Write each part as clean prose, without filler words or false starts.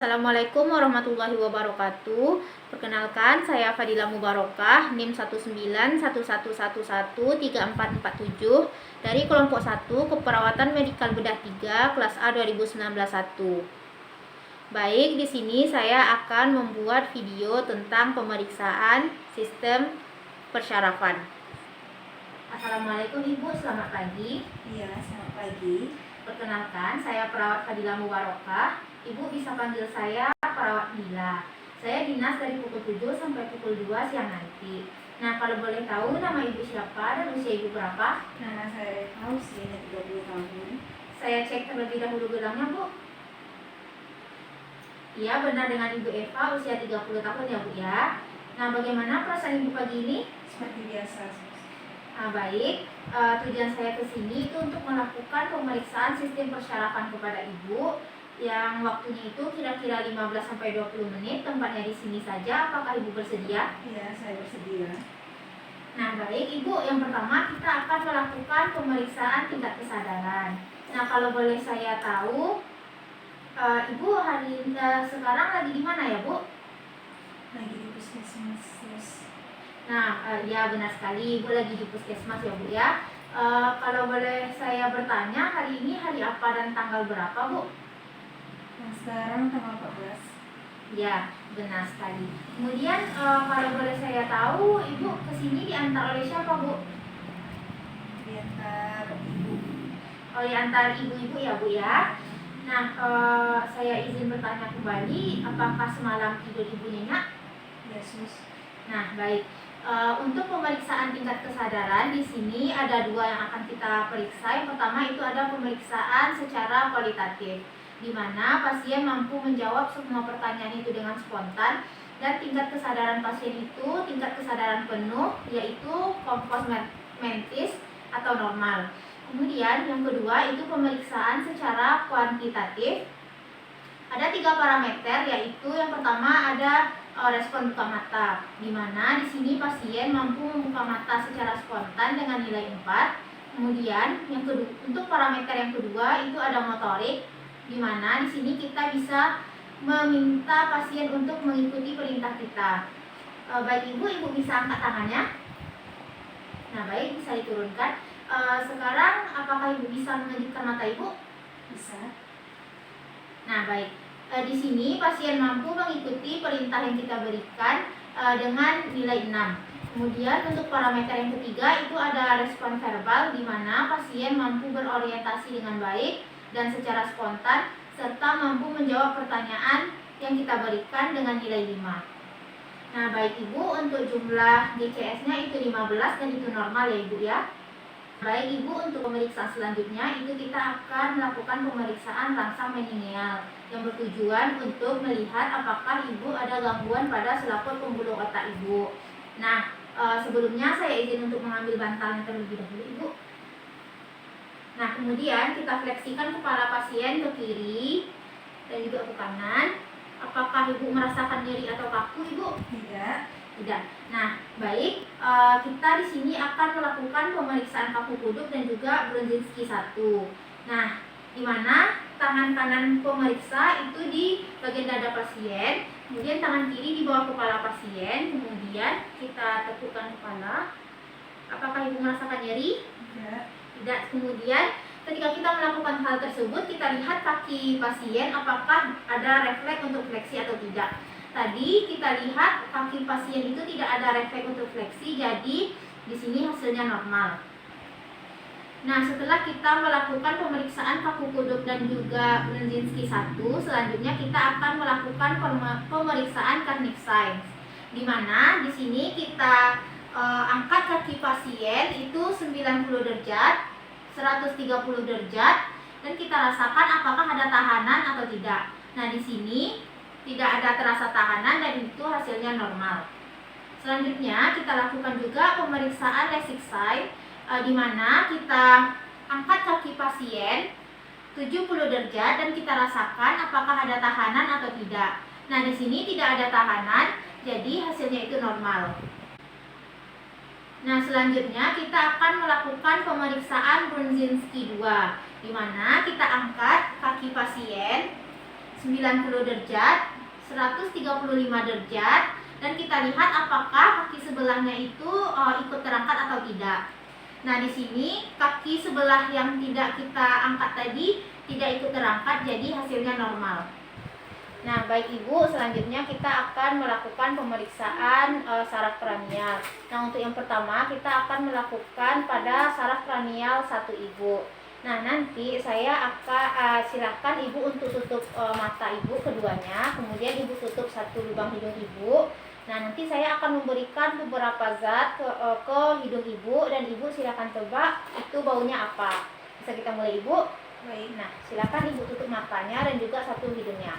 Assalamualaikum warahmatullahi wabarakatuh. Perkenalkan, saya Fadila Mubarokah, NIM 19111113447 dari kelompok 1 Keperawatan Medikal Bedah 3 kelas A 2019-1. Baik, di sini saya akan membuat video tentang pemeriksaan sistem persyarafan. Assalamualaikum Ibu, selamat pagi. Iya, selamat pagi. Perkenalkan, saya perawat Fadila Mubarokah. Ibu bisa panggil saya perawat Dila. Saya dinas dari pukul 7 sampai pukul 2 siang nanti. Nah, kalau boleh tahu nama Ibu siapa dan usia Ibu berapa? Nama saya Eva, usianya 30 tahun. Saya cek terlebih dahulu gelangnya, Bu. Iya, benar dengan Ibu Eva, usia 30 tahun ya, Bu ya. Nah, bagaimana perasaan Ibu pagi ini? Seperti biasa. Nah, baik. Tujuan saya ke sini itu untuk melakukan pemeriksaan sistem persyarafan kepada Ibu yang waktunya itu kira-kira 15-20 menit, tempatnya di sini saja. Apakah Ibu bersedia? Iya, saya bersedia. Nah, baik Ibu, yang pertama kita akan melakukan pemeriksaan tingkat kesadaran. Nah, kalau boleh saya tahu, Ibu sekarang lagi di mana ya, Bu? Lagi di puskesmas. Nah, ya benar sekali, Ibu lagi di puskesmas ya, Bu ya. Kalau boleh saya bertanya, hari ini hari apa dan tanggal berapa, Bu? Nah, sekarang tanggal 14. Ya, benar sekali. Kemudian kalau boleh saya tahu, Ibu kesini diantar oleh siapa, Bu? Diantar ibu. Oleh antar ibu-ibu ya, Bu ya. Nah, saya izin bertanya kembali, apakah semalam tidur Ibu nyenyak? Yesus. Nah, baik. Untuk pemeriksaan tingkat kesadaran di sini ada dua yang akan kita periksa. Yang pertama itu ada pemeriksaan secara kualitatif, di mana pasien mampu menjawab semua pertanyaan itu dengan spontan, dan tingkat kesadaran pasien itu tingkat kesadaran penuh, yaitu kompos mentis atau normal. Kemudian yang kedua itu pemeriksaan secara kuantitatif. Ada 3 parameter, yaitu yang pertama ada respon buka mata, di mana di sini pasien mampu membuka mata secara spontan dengan nilai 4. Kemudian yang kedua, untuk parameter yang kedua itu ada motorik, di mana di sini kita bisa meminta pasien untuk mengikuti perintah kita. Baik Ibu bisa angkat tangannya. Nah, baik, bisa diturunkan. Sekarang apakah Ibu bisa mengejutkan mata Ibu? Bisa. Nah, baik. Di sini pasien mampu mengikuti perintah yang kita berikan dengan nilai 6. Kemudian untuk parameter yang ketiga itu ada respon verbal, di mana pasien mampu berorientasi dengan baik dan secara spontan, serta mampu menjawab pertanyaan yang kita berikan dengan nilai 5. Nah, baik Ibu, untuk jumlah GCS-nya itu 15 dan itu normal ya Ibu ya. Baik Ibu, untuk pemeriksaan selanjutnya itu kita akan melakukan pemeriksaan rangsang meningeal yang bertujuan untuk melihat apakah Ibu ada gangguan pada selaput pembuluh otak Ibu. Nah, sebelumnya saya izin untuk mengambil bantalnya terlebih dahulu Ibu. Nah, kemudian kita fleksikan kepala pasien ke kiri dan juga ke kanan. Apakah Ibu merasakan nyeri atau kaku Ibu? Tidak. Nah, baik. Kita di sini akan melakukan pemeriksaan kaku kuduk dan juga Brudzinski 1. Nah, di mana tangan kanan pemeriksa itu di bagian dada pasien, kemudian tangan kiri di bawah kepala pasien, kemudian kita tekukkan kepala. Apakah Ibu merasakan nyeri? Tidak. Kemudian ketika kita melakukan hal tersebut, kita lihat kaki pasien apakah ada refleks untuk fleksi atau tidak. Tadi kita lihat kaki pasien itu tidak ada refleks untuk fleksi, jadi di sini hasilnya normal. Nah, setelah kita melakukan pemeriksaan kaku kuduk dan juga Brudzinski 1, selanjutnya kita akan melakukan pemeriksaan Carney Signs, di mana di sini kita angkat kaki pasien itu 90 derajat, 130 derajat, dan kita rasakan apakah ada tahanan atau tidak. Nah, di sini tidak ada terasa tahanan dan itu hasilnya normal. Selanjutnya kita lakukan juga pemeriksaan Lasik Sign, di mana kita angkat kaki pasien 70 derajat dan kita rasakan apakah ada tahanan atau tidak. Nah, di sini tidak ada tahanan, jadi hasilnya itu normal. Nah, selanjutnya kita akan melakukan pemeriksaan Brudzinski 2, di mana kita angkat kaki pasien 90 derajat, 135 derajat, dan kita lihat apakah kaki sebelahnya itu ikut terangkat atau tidak. Nah, di sini kaki sebelah yang tidak kita angkat tadi tidak ikut terangkat, jadi hasilnya normal. Nah, baik Ibu, selanjutnya kita akan melakukan pemeriksaan saraf kranial. Nah, untuk yang pertama kita akan melakukan pada saraf kranial 1 Ibu. Nah, nanti saya akan silahkan Ibu untuk tutup mata Ibu keduanya, kemudian Ibu tutup satu lubang hidung Ibu. Nah, nanti saya akan memberikan beberapa zat ke hidung Ibu, dan Ibu silahkan tebak itu baunya apa. Bisa kita mulai Ibu? Baik. Nah, silahkan Ibu tutup matanya dan juga satu hidungnya.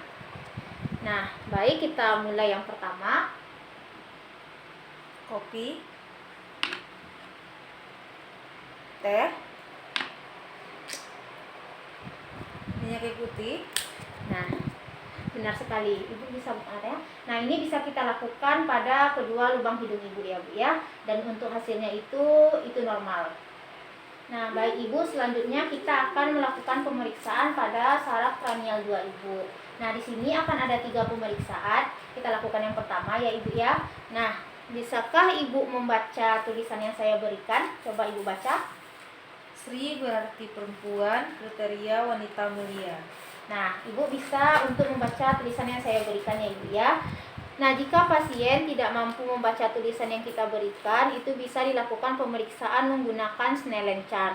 Nah, baik, kita mulai yang pertama. Kopi, Teh, minyak kayu putih, nah, benar sekali. Ibu bisa buka ya. Nah, ini bisa kita lakukan pada kedua lubang hidung Ibu ya, Bu ya. Dan untuk hasilnya itu normal. Nah, baik Ibu, selanjutnya kita akan melakukan pemeriksaan pada saraf kranial 2 Ibu. Nah, di sini akan ada 3 pemeriksaan. Kita lakukan yang pertama ya Ibu ya. Nah, bisakah Ibu membaca tulisan yang saya berikan? Coba Ibu baca. Sri berarti perempuan, kriteria wanita mulia. Nah, Ibu bisa untuk membaca tulisan yang saya berikan ya Ibu ya. Nah, jika pasien tidak mampu membaca tulisan yang kita berikan, itu bisa dilakukan pemeriksaan menggunakan Snellen chart.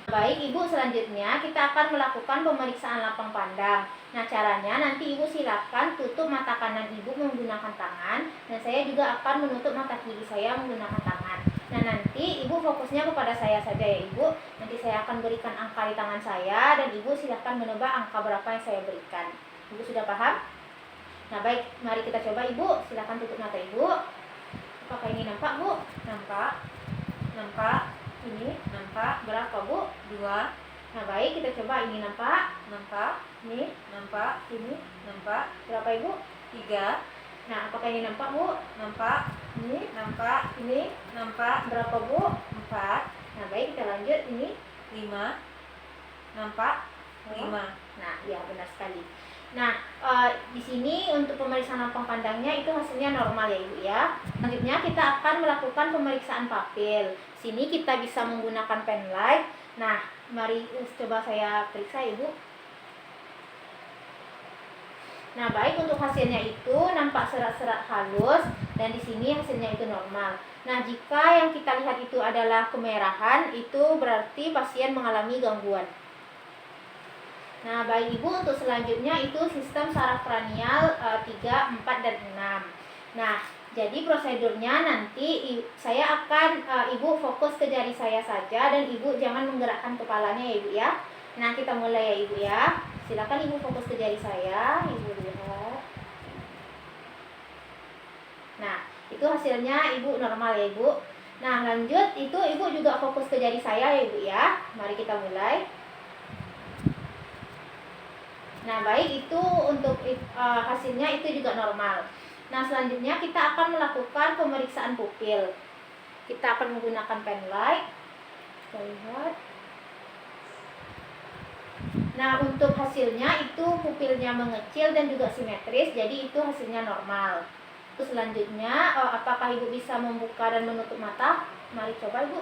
Baik Ibu, selanjutnya kita akan melakukan pemeriksaan lapang pandang. Nah, caranya nanti Ibu silakan tutup mata kanan Ibu menggunakan tangan, dan saya juga akan menutup mata kiri saya menggunakan tangan. Nah, nanti Ibu fokusnya kepada saya saja ya Ibu. Nanti saya akan berikan angka di tangan saya, dan Ibu silakan menebak angka berapa yang saya berikan. Ibu sudah paham? Nah, baik, mari kita coba Ibu. Silakan tutup mata Ibu. Apakah ini nampak Bu? Nampak, nampak, Ini nampak. berapa Bu? 2, Nah, baik, kita coba ini nampak. nampak, Ini, nampak, ini nampak. berapa Ibu? 3, Nah, apakah ini nampak Bu? nampak, Ini, nampak, ini nampak. berapa Bu? 4, Nah, baik, kita lanjut. Ini. 5, nampak, 5. Nah, ya benar sekali. Nah, di sini untuk pemeriksaan lapang pandangnya itu hasilnya normal ya Ibu ya. Selanjutnya kita akan melakukan pemeriksaan papil. Sini kita bisa menggunakan pen light. Nah, mari coba saya periksa Ibu. Nah, baik, untuk hasilnya itu nampak serat-serat halus, dan di sini hasilnya itu normal. Nah, jika yang kita lihat itu adalah kemerahan, itu berarti pasien mengalami gangguan. Nah, baik Ibu, untuk selanjutnya itu sistem saraf kranial 3, 4, dan 6. Nah, jadi prosedurnya nanti saya akan Ibu fokus ke jari saya saja, dan Ibu jangan menggerakkan kepalanya ya Ibu ya. Nah, kita mulai ya Ibu ya. Silakan Ibu fokus ke jari saya. Ibu lihat. Nah, itu hasilnya Ibu normal ya Ibu. Nah, lanjut itu Ibu juga fokus ke jari saya ya Ibu ya. Mari kita mulai. Nah, baik, itu untuk hasilnya itu juga normal. Nah, selanjutnya kita akan melakukan pemeriksaan pupil. Kita akan menggunakan pen light. Kita lihat. Nah, untuk hasilnya itu pupilnya mengecil dan juga simetris, jadi itu hasilnya normal. Terus selanjutnya, apakah Ibu bisa membuka dan menutup mata? Mari coba Ibu.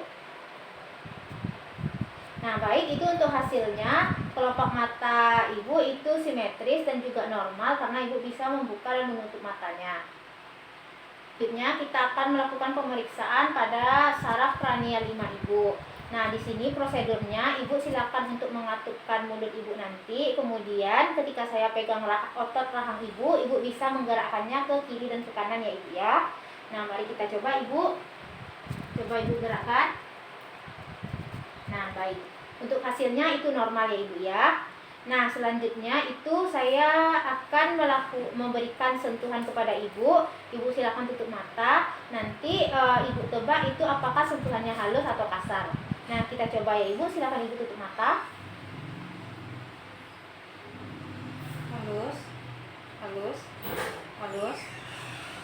Nah, baik, itu untuk hasilnya kelopak mata Ibu itu simetris dan juga normal karena Ibu bisa membuka dan menutup matanya. Selanjutnya kita akan melakukan pemeriksaan pada saraf kranial 5 Ibu. Nah, di sini prosedurnya Ibu silakan untuk mengatupkan mulut Ibu nanti. Kemudian ketika saya pegang otot rahang Ibu, Ibu bisa menggerakkannya ke kiri dan ke kanan ya Ibu ya. Nah, mari kita coba Ibu. Coba Ibu gerakkan. Nah, baik. Untuk hasilnya itu normal ya Ibu ya. Nah, selanjutnya itu saya akan memberikan sentuhan kepada Ibu. Ibu silakan tutup mata. Nanti Ibu tebak itu apakah sentuhannya halus atau kasar. Nah, kita coba ya Ibu. Silakan Ibu tutup mata. Halus, halus, halus,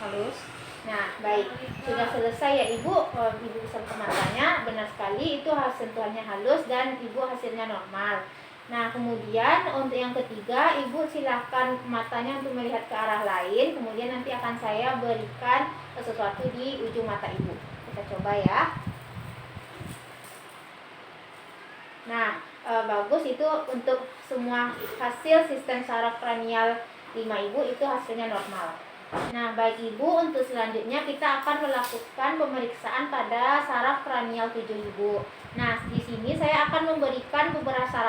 halus. Nah, baik. Sudah selesai ya Ibu. Ibu bisa buka matanya. Benar sekali itu sentuhannya halus dan Ibu hasilnya normal. Nah, kemudian untuk yang ketiga, Ibu silakan matanya untuk melihat ke arah lain. Kemudian nanti akan saya berikan sesuatu di ujung mata Ibu. Kita coba ya. Nah, bagus itu untuk semua hasil sistem saraf kranial 5 Ibu itu hasilnya normal. Nah, baik Ibu, untuk selanjutnya kita akan melakukan pemeriksaan pada saraf kranial 7 Ibu. Nah, di sini saya akan memberikan beberapa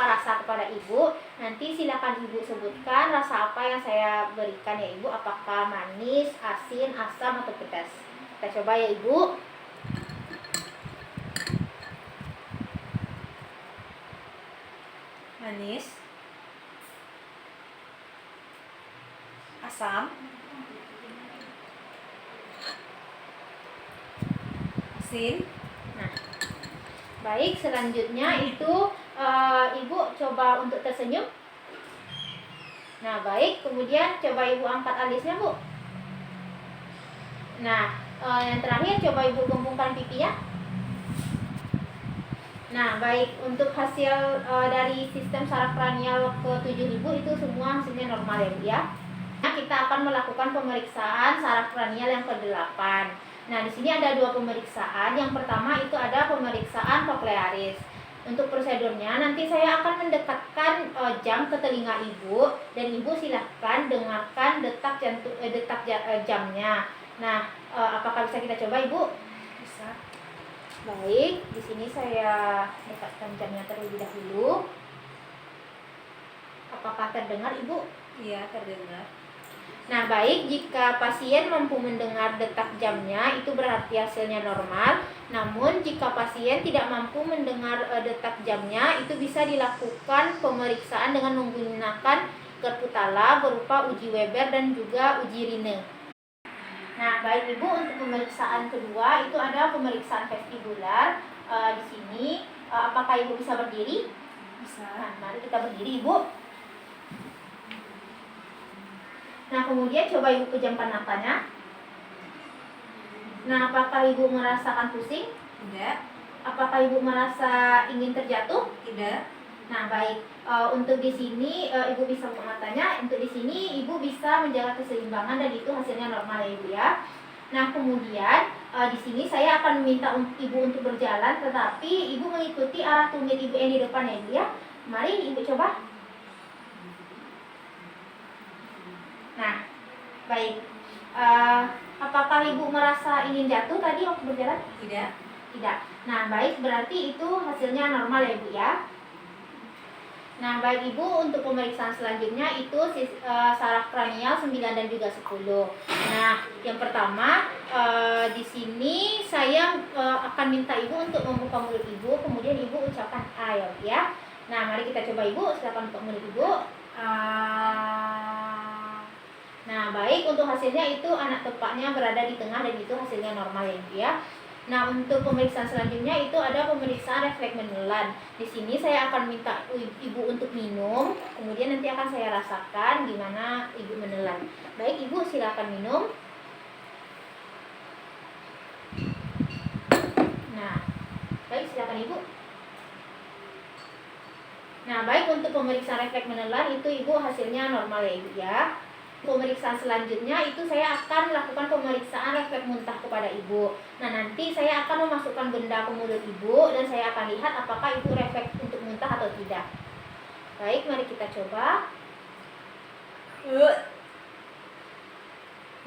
rasa kepada Ibu. Nanti silakan Ibu sebutkan rasa apa yang saya berikan ya Ibu, apakah manis, asin, asam atau pedas. Kita coba ya Ibu. Manis, asam, asin. Nah, baik, selanjutnya itu Ibu coba untuk tersenyum. Nah, baik, kemudian coba Ibu angkat alisnya, Bu. Nah, yang terakhir coba Ibu gembungkan pipinya. Nah, baik, untuk hasil dari sistem saraf kranial ke-7 Ibu itu semua hasilnya normal ya Bu ya. Nah, kita akan melakukan pemeriksaan saraf kranial yang ke-8. Nah, di sini ada 2 pemeriksaan. Yang pertama itu ada pemeriksaan koklearis. Untuk prosedurnya nanti saya akan mendekatkan jam ke telinga Ibu dan Ibu silahkan dengarkan detak jamnya. Nah, apakah bisa kita coba Ibu? Bisa. Baik, di sini saya dekatkan jamnya terlebih dahulu. Apakah terdengar Ibu? Iya, terdengar. Nah, baik, jika pasien mampu mendengar detak jamnya, itu berarti hasilnya normal. Namun, jika pasien tidak mampu mendengar detak jamnya, itu bisa dilakukan pemeriksaan dengan menggunakan Kerputala berupa uji Weber dan juga uji Rine. Nah, baik Ibu, untuk pemeriksaan kedua itu ada pemeriksaan vestibular. Di sini, apakah Ibu bisa berdiri? Bisa. Nah, mari kita berdiri Ibu. Nah, kemudian coba Ibu pejamkan matanya. Nah, apakah Ibu merasakan pusing? Tidak. Apakah Ibu merasa ingin terjatuh? Tidak. Nah, baik. Untuk di sini Ibu bisa buka matanya. Untuk di sini Ibu bisa menjaga keseimbangan dan itu hasilnya normal ya Ibu ya. Nah, kemudian di sini saya akan meminta Ibu untuk berjalan, tetapi Ibu mengikuti arah tumit Ibu yang di depan ya Ibu ya. Mari Ibu coba. Nah, baik. Apakah Ibu merasa ingin jatuh tadi waktu berjalan? Tidak. Tidak. Nah, baik, berarti itu hasilnya normal ya Ibu ya. Nah, baik Ibu, untuk pemeriksaan selanjutnya itu saraf kranial 9 dan juga 10. Nah, yang pertama di sini saya akan minta Ibu untuk membuka mulut Ibu, kemudian Ibu ucapkan A ya. Nah, mari kita coba Ibu, silakan buka mulut Ibu. Nah, baik, untuk hasilnya itu anak tepaknya berada di tengah dan itu hasilnya normal ya Ibu ya. Nah, untuk pemeriksaan selanjutnya itu ada pemeriksaan refleks menelan. Di sini saya akan minta Ibu untuk minum, kemudian nanti akan saya rasakan gimana Ibu menelan. Baik, Ibu silakan minum. Nah, baik, silakan Ibu. Nah, baik, untuk pemeriksaan refleks menelan itu Ibu hasilnya normal ya Ibu ya. Pemeriksaan selanjutnya itu saya akan melakukan pemeriksaan refleks muntah kepada Ibu. Nah, nanti saya akan memasukkan benda ke mulut Ibu dan saya akan lihat apakah Ibu refleks untuk muntah atau tidak. Baik, mari kita coba.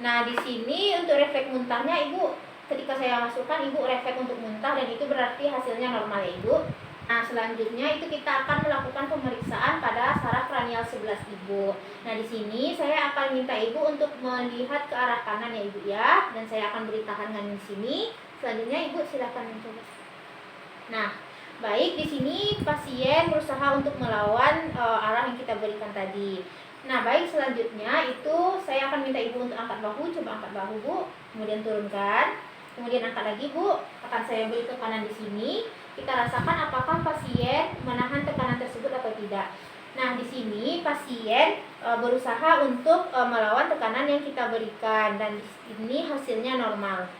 Nah, di sini untuk refleks muntahnya Ibu, ketika saya masukkan Ibu refleks untuk muntah dan itu berarti hasilnya normal ya Ibu. Nah, selanjutnya itu kita akan melakukan pemeriksaan pada saraf kranial 11 Ibu. Nah, di sini saya akan minta Ibu untuk melihat ke arah kanan ya Ibu ya, dan saya akan beri tangan di sini. Selanjutnya Ibu silakan mencoba. Nah, baik, di sini pasien berusaha untuk melawan arah yang kita berikan tadi. Nah, baik, selanjutnya itu saya akan minta Ibu untuk angkat bahu, coba angkat bahu Bu, kemudian turunkan. Kemudian angkat lagi Bu, akan saya beri tekanan di sini. Kita rasakan apakah pasien menahan tekanan tersebut atau tidak. Nah, di sini pasien berusaha untuk melawan tekanan yang kita berikan dan ini hasilnya normal.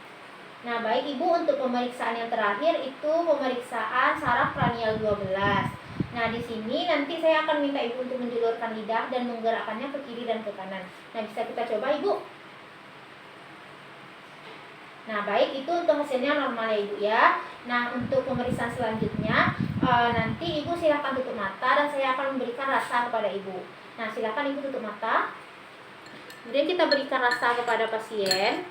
Nah, baik Ibu, untuk pemeriksaan yang terakhir itu pemeriksaan saraf kranial 12. Nah, di sini nanti saya akan minta Ibu untuk menjulurkan lidah dan menggerakkannya ke kiri dan ke kanan. Nah, bisa kita coba, Ibu? Nah, baik, itu untuk hasilnya normal ya, Ibu ya. Nah, untuk pemeriksaan selanjutnya, nanti Ibu silakan tutup mata dan saya akan memberikan rasa kepada Ibu. Nah, silakan Ibu tutup mata. Kemudian kita berikan rasa kepada pasien.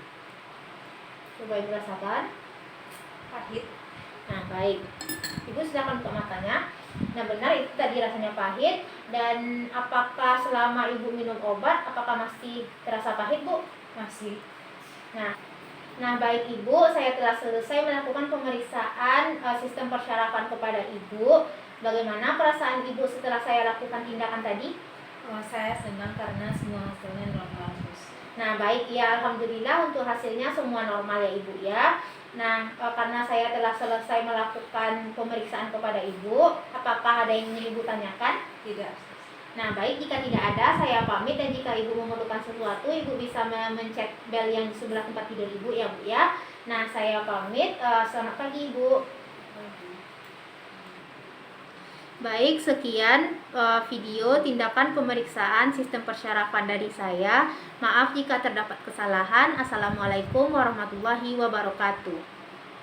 Coba Ibu rasakan. Pahit. Nah, baik. Ibu silakan buka matanya. Nah, benar itu tadi rasanya pahit. Dan apakah selama Ibu minum obat, apakah masih terasa pahit, Bu? Masih. Nah, baik Ibu, saya telah selesai melakukan pemeriksaan sistem persyarafan kepada Ibu. Bagaimana perasaan Ibu setelah saya lakukan tindakan tadi? Saya senang karena semua hasilnya normal terus. Nah, baik ya, alhamdulillah untuk hasilnya semua normal ya Ibu ya. Nah, karena saya telah selesai melakukan pemeriksaan kepada Ibu, apakah ada yang ingin Ibu tanyakan? Tidak. Nah, baik, jika tidak ada, saya pamit, dan jika Ibu memerlukan sesuatu, Ibu bisa mencet bel yang di sebelah tempat tidur Ibu ya, Bu ya. Nah, saya pamit. Selamat pagi, Ibu. Baik, sekian video tindakan pemeriksaan sistem persyarafan dari saya. Maaf jika terdapat kesalahan. Assalamualaikum warahmatullahi wabarakatuh.